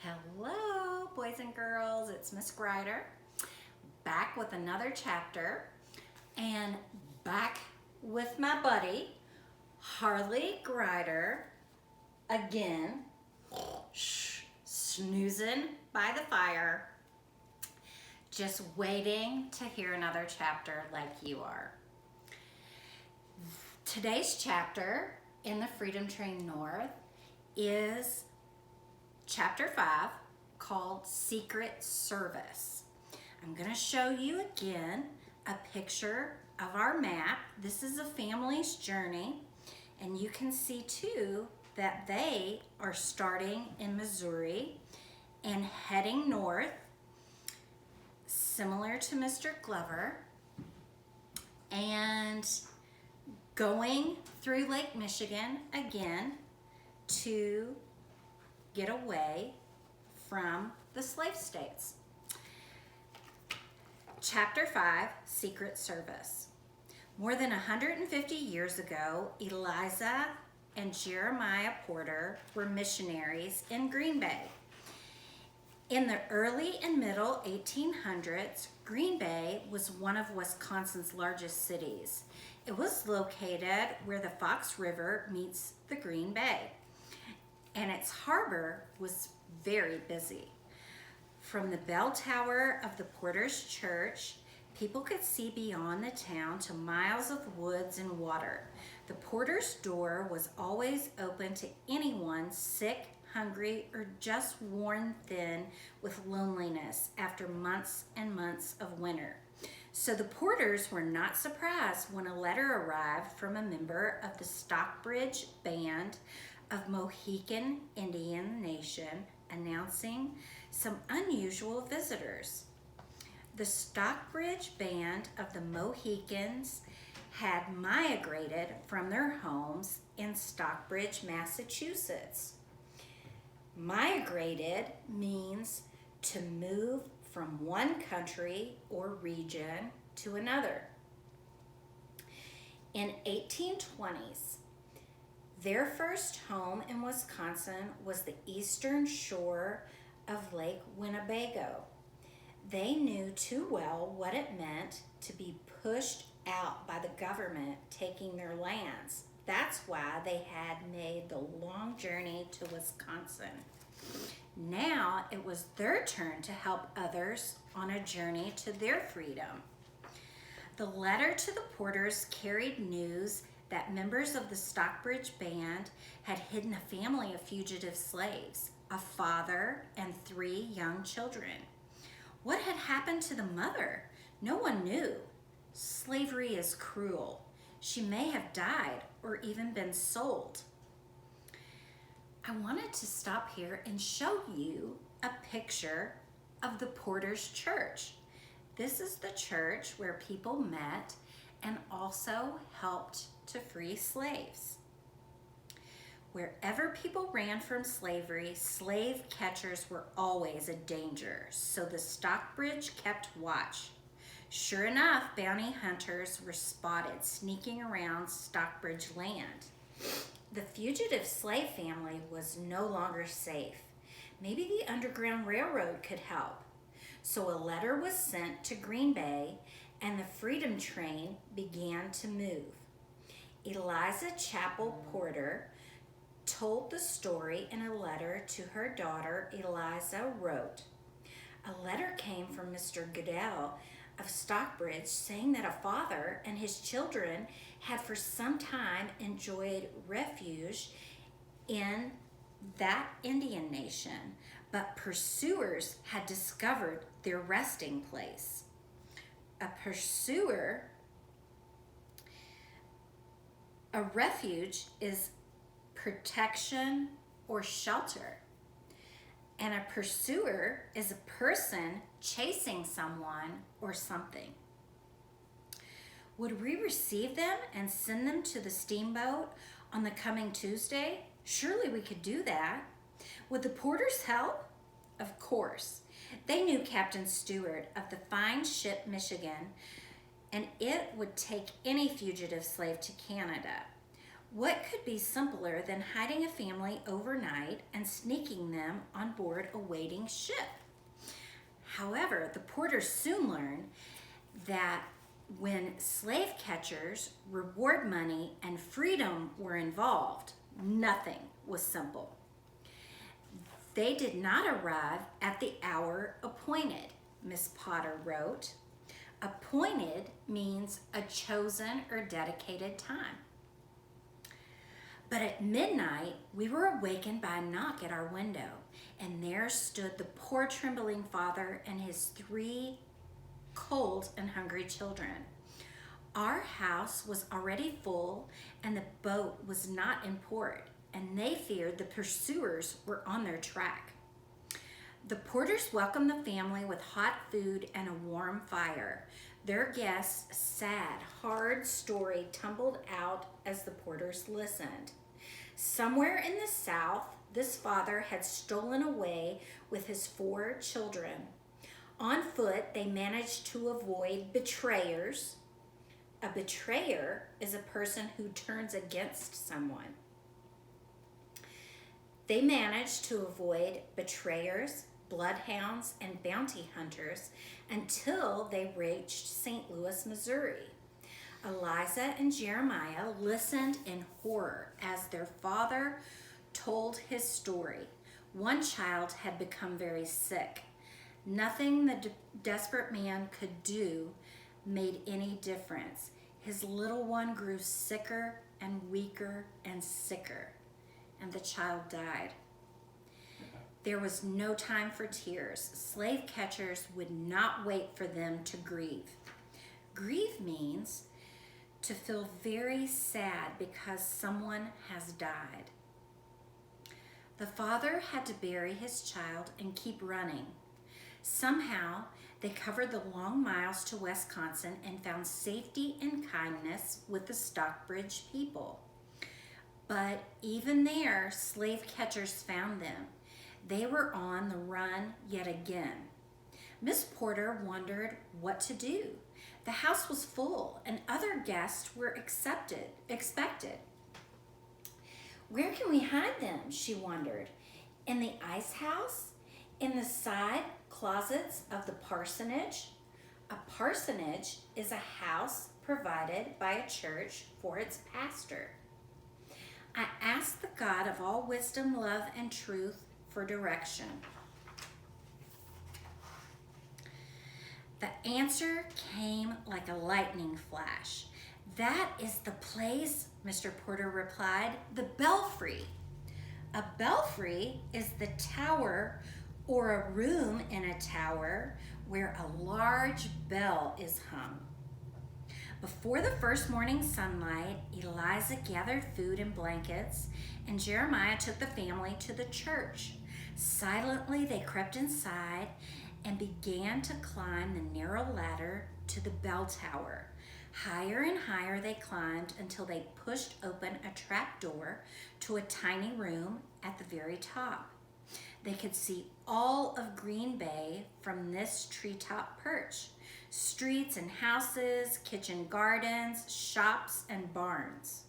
Hello, boys and girls. It's Miss Grider back with another chapter and back with my buddy Harley Grider again, snoozing by the fire, just waiting to hear another chapter like you are. Today's chapter in the Freedom Train North is Chapter 5, called Secret Service. I'm going to show you again a picture of our map. This is a family's journey, and you can see too that they are starting in Missouri and heading north, similar to Mr. Glover, and going through Lake Michigan again to get away from the slave states. Chapter 5, Secret Service. More than 150 years ago, Eliza and Jeremiah Porter were missionaries in Green Bay. In the early and middle 1800s, Green Bay was one of Wisconsin's largest cities. It was located where the Fox River meets the Green Bay, and its harbor was very busy. From the bell tower of the Porter's Church, people could see beyond the town to miles of woods and water. The Porter's door was always open to anyone sick, hungry, or just worn thin with loneliness after months and months of winter. So the Porters were not surprised when a letter arrived from a member of the Stockbridge Band of Mohican Indian Nation announcing some unusual visitors. The Stockbridge Band of the Mohicans had migrated from their homes in Stockbridge, Massachusetts. Migrated means to move from one country or region to another. In 1820s, their first home in Wisconsin was the eastern shore of Lake Winnebago. They knew too well what it meant to be pushed out by the government taking their lands. That's why they had made the long journey to Wisconsin. Now it was their turn to help others on a journey to their freedom. The letter to the Porters carried news that members of the Stockbridge Band had hidden a family of fugitive slaves, a father and 3 young children. What had happened to the mother? No one knew. Slavery is cruel. She may have died or even been sold. I wanted to stop here and show you a picture of the Porter's Church. This is the church where people met and also helped to free slaves. Wherever people ran from slavery, slave catchers were always a danger, so the Stockbridge kept watch. Sure enough, bounty hunters were spotted sneaking around Stockbridge land. The fugitive slave family was no longer safe. Maybe the Underground Railroad could help. So a letter was sent to Green Bay and the Freedom Train began to move. Eliza Chapel Porter told the story in a letter to her daughter. Eliza wrote, "A letter came from Mr. Goodell of Stockbridge saying that a father and his children had for some time enjoyed refuge in that Indian nation, but pursuers had discovered their resting place." A refuge is protection or shelter, and a pursuer is a person chasing someone or something. Would we receive them and send them to the steamboat on the coming Tuesday? Surely we could do that. Would the Porters help? Of course. They knew Captain Stewart of the fine ship Michigan, and it would take any fugitive slave to Canada. What could be simpler than hiding a family overnight and sneaking them on board a waiting ship? However, the porters soon learned that when slave catchers, reward money, and freedom were involved, nothing was simple. They did not arrive at the hour appointed, Miss Potter wrote. Appointed means a chosen or dedicated time. But at midnight, we were awakened by a knock at our window, and there stood the poor trembling father and his 3 cold and hungry children. Our house was already full, and the boat was not in port, and they feared the pursuers were on their track. The porters welcomed the family with hot food and a warm fire. Their guests' sad, hard story tumbled out as the porters listened. Somewhere in the South, this father had stolen away with his 4 children. On foot, they managed to avoid betrayers. A betrayer is a person who turns against someone. They managed to avoid betrayers, bloodhounds, and bounty hunters until they reached St. Louis, Missouri. Eliza and Jeremiah listened in horror as their father told his story. One child had become very sick. Nothing the desperate man could do made any difference. His little one grew sicker and weaker and sicker, and the child died. There was no time for tears. Slave catchers would not wait for them to grieve. Grieve means to feel very sad because someone has died. The father had to bury his child and keep running. Somehow, they covered the long miles to Wisconsin and found safety and kindness with the Stockbridge people. But even there, slave catchers found them. They were on the run yet again. Miss Porter wondered what to do. The house was full and other guests were expected. Where can we hide them, she wondered. In the ice house? In the side closets of the parsonage? A parsonage is a house provided by a church for its pastor. I asked the God of all wisdom, love, and truth for direction. The answer came like a lightning flash. That is the place, Mr. Porter replied, the belfry. A belfry is the tower or a room in a tower where a large bell is hung. Before the first morning sunlight, Eliza gathered food and blankets, and Jeremiah took the family to the church. Silently, they crept inside and began to climb the narrow ladder to the bell tower. Higher and higher they climbed until they pushed open a trap door to a tiny room at the very top. They could see all of Green Bay from this treetop perch. Streets and houses, kitchen gardens, shops and barns.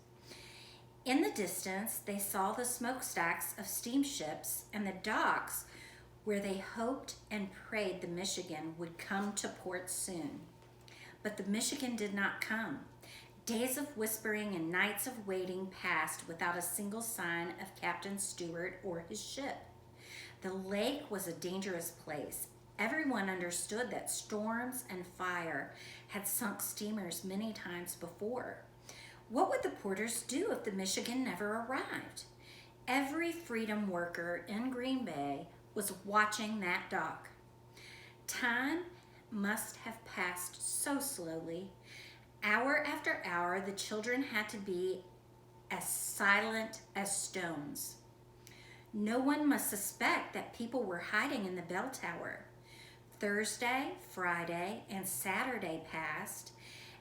In the distance, they saw the smokestacks of steamships and the docks where they hoped and prayed the Michigan would come to port soon. But the Michigan did not come. Days of whispering and nights of waiting passed without a single sign of Captain Stewart or his ship. The lake was a dangerous place. Everyone understood that storms and fire had sunk steamers many times before. What would the porters do if the Michigan never arrived? Every freedom worker in Green Bay was watching that dock. Time must have passed so slowly. Hour after hour, the children had to be as silent as stones. No one must suspect that people were hiding in the bell tower. Thursday, Friday, and Saturday passed,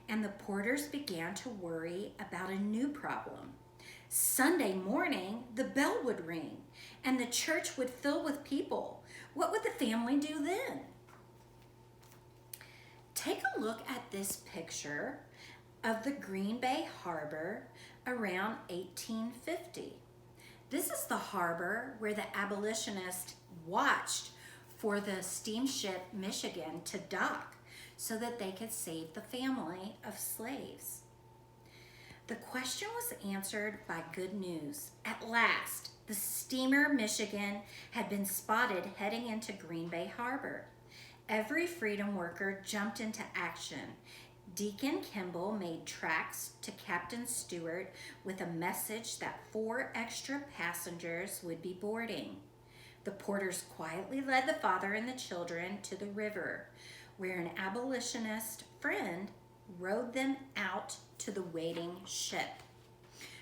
and the porters began to worry about a new problem. Sunday morning, the bell would ring, and the church would fill with people. What would the family do then? Take a look at this picture of the Green Bay Harbor around 1850. This is the harbor where the abolitionists watched for the steamship Michigan to dock so that they could save the family of slaves. The question was answered by good news. At last, the steamer Michigan had been spotted heading into Green Bay Harbor. Every freedom worker jumped into action. Deacon Kimball made tracks to Captain Stewart with a message that 4 extra passengers would be boarding. The porters quietly led the father and the children to the river, where an abolitionist friend rowed them out to the waiting ship.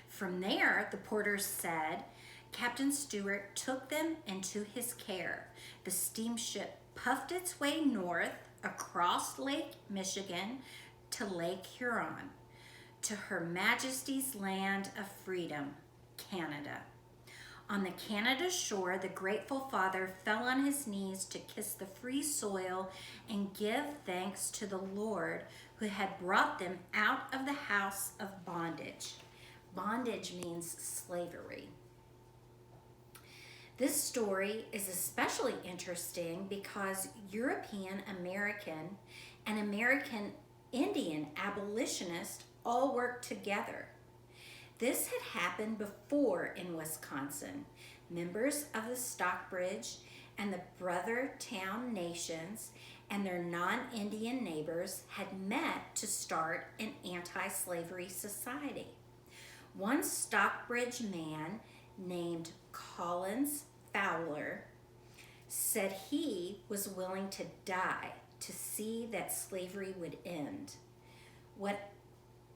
From there, the porters said, Captain Stewart took them into his care. The steamship puffed its way north across Lake Michigan to Lake Huron, to Her Majesty's land of freedom, Canada. On the Canada shore, the grateful father fell on his knees to kiss the free soil and give thanks to the Lord who had brought them out of the house of bondage. Bondage means slavery. This story is especially interesting because European American and American Indian abolitionists all worked together. This had happened before in Wisconsin. Members of the Stockbridge and the Brother Town Nations and their non-Indian neighbors had met to start an anti-slavery society. One Stockbridge man named Collins Fowler said he was willing to die to see that slavery would end.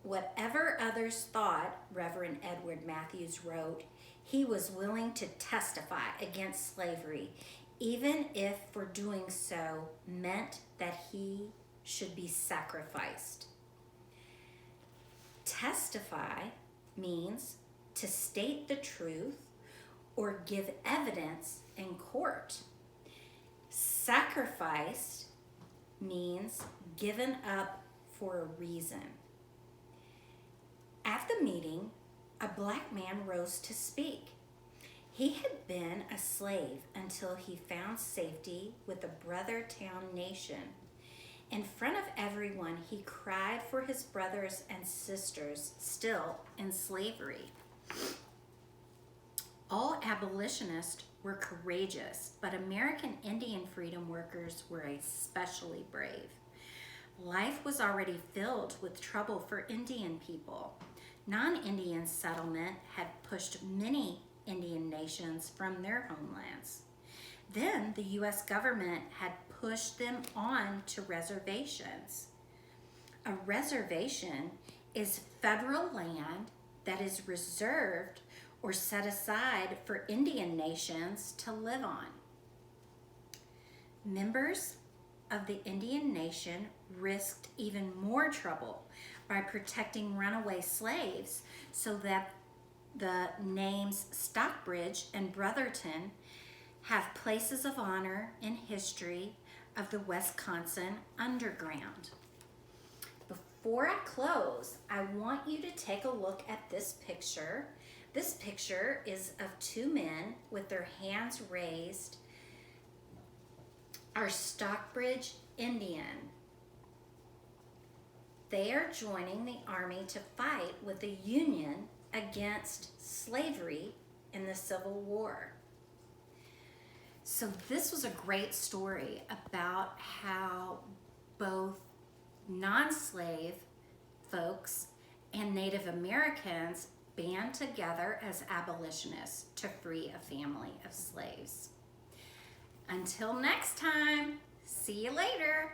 Whatever others thought, Reverend Edward Matthews wrote, he was willing to testify against slavery, even if for doing so meant that he should be sacrificed. Testify means to state the truth or give evidence in court. Sacrifice means given up for a reason. At the meeting, a black man rose to speak. He had been a slave until he found safety with the Brother Town Nation. In front of everyone, he cried for his brothers and sisters still in slavery. All abolitionists were courageous, but American Indian freedom workers were especially brave. Life was already filled with trouble for Indian people. Non-Indian settlement had pushed many Indian nations from their homelands. Then the U.S. government had pushed them on to reservations. A reservation is federal land that is reserved or set aside for Indian nations to live on. Members of the Indian nation risked even more trouble by protecting runaway slaves so that the names Stockbridge and Brotherton have places of honor in history of the Wisconsin Underground. Before I close, I want you to take a look at this picture. This picture is of 2 men with their hands raised, are Stockbridge Indian. They are joining the army to fight with the Union against slavery in the Civil War. So this was a great story about how both non-slave folks and Native Americans band together as abolitionists to free a family of slaves. Until next time, see you later.